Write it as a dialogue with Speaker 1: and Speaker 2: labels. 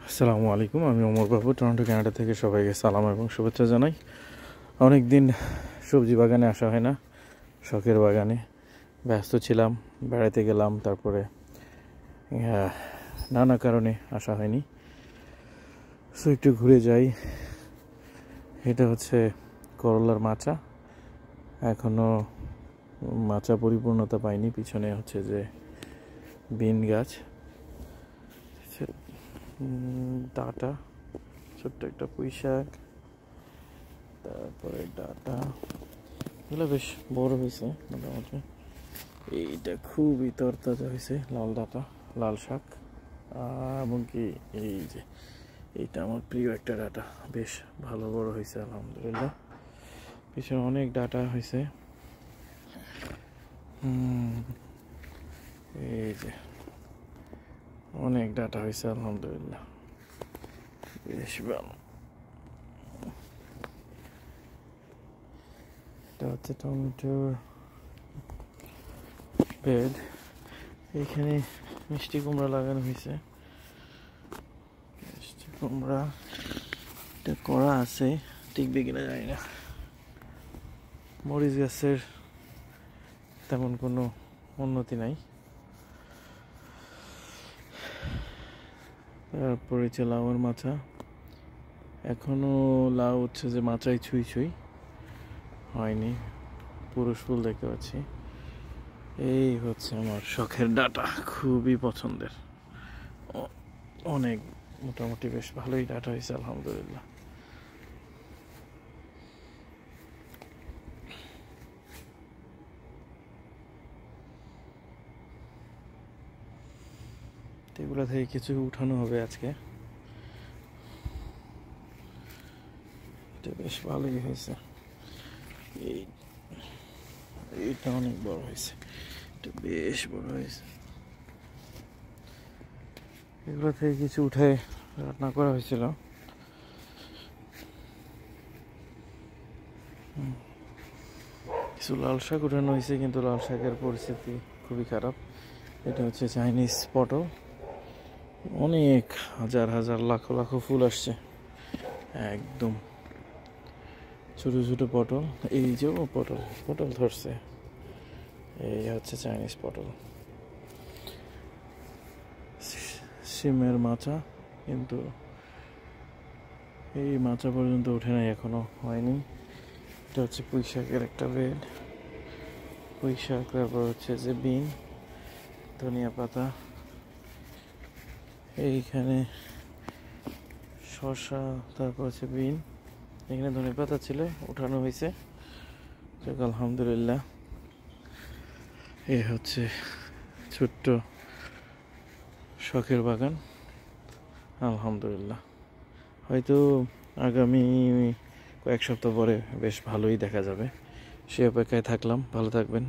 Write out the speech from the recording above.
Speaker 1: আসসালামু আলাইকুম, আমি ওমর বাবু, টরন্টো কানাডা থেকে সবাইকে সালাম এবং শুভেচ্ছা জানাই। অনেক দিন সবজি বাগানে আসা হয় না, শখের বাগানে ব্যস্ত ছিলাম, বেড়াতে গেলাম, তারপরে নানা কারণে আসা হয়নি। সো একটু ঘুরে যাই। এটা হচ্ছে করলার মাচা, এখনও মাচা পরিপূর্ণতা পাইনি। পিছনে হচ্ছে যে বিন গাছ, ডাটা, ছোট্ট একটা পুঁই শাক, তারপরে ডাটা, এগুলো বেশ বড় হয়েছে মোটামুটি। এইটা খুবই তরতাজা হয়েছে, লাল ডাটা, লাল শাক। এমনকি এই যে এইটা আমার প্রিয় একটা ডাটা, বেশ ভালো বড় হয়েছে আলহামদুলিল্লাহ। পিছনে অনেক ডাটা হয়েছে। এই যে অনেক ডাটা হয়েছে আলহামদুলিল্লাহ, বেশ ভালো। এটা হচ্ছে টমেটোর বেড। এইখানে মিষ্টি কুমড়া লাগানো হয়েছে। মিষ্টি কুমড়া এটা করা আছে, টিকবে কিনা জানি না। মরিচ গাছের তেমন কোনো উন্নতি নাই। তারপরে হচ্ছে লাউয়ের মাচা, এখনো লাউ হচ্ছে যে মাচায় ছুঁই ছুঁই হয়নি, পুরুষ ফুল দেখতে পাচ্ছি। এই হচ্ছে আমার শখের ডাটা, খুবই পছন্দের। অনেক মোটামুটি বেশ ভালোই ডাটা হয়েছে আলহামদুলিল্লাহ। এগুলো থেকে কিছু উঠানো হবে আজকে। এটা বেশ ভালোই হয়েছে। এইটা অনেক বড় হয়েছে, এটা বেশ বড় হয়েছে। এগুলো থেকে কিছু উঠে রান্না করা হয়েছিল। কিছু লাল শাক উঠানো হয়েছে, কিন্তু লাল শাকের পরিস্থিতি খুবই খারাপ। এটা হচ্ছে চাইনিজ পটল, অনেক হাজার হাজার লাখো লাখো ফুল আসছে, একদম ছোট ছোট পটল। এই যে পটল পটল ধরছে, এই হচ্ছে চাইনিজ পটল। সিমের মাচা, কিন্তু এই মাচা পর্যন্ত ওঠে নাই, এখনো হয়নি। এটা হচ্ছে পুঁই শাকের একটা বেড, পুঁই শাক, তারপর হচ্ছে যে বিন, ধনিয়া পাতা, এইখানে শসা, তারপর হচ্ছে বিন। এখানে ধনিয়া পাতা ছিল, উঠানো হয়েছে, আলহামদুলিল্লাহ। এই হচ্ছে ছোট্ট শখের বাগান আলহামদুলিল্লাহ। হয়তো আগামী কয়েক সপ্তাহ পরে বেশ ভালোই দেখা যাবে, সে অপেক্ষায় থাকলাম। ভালো থাকবেন।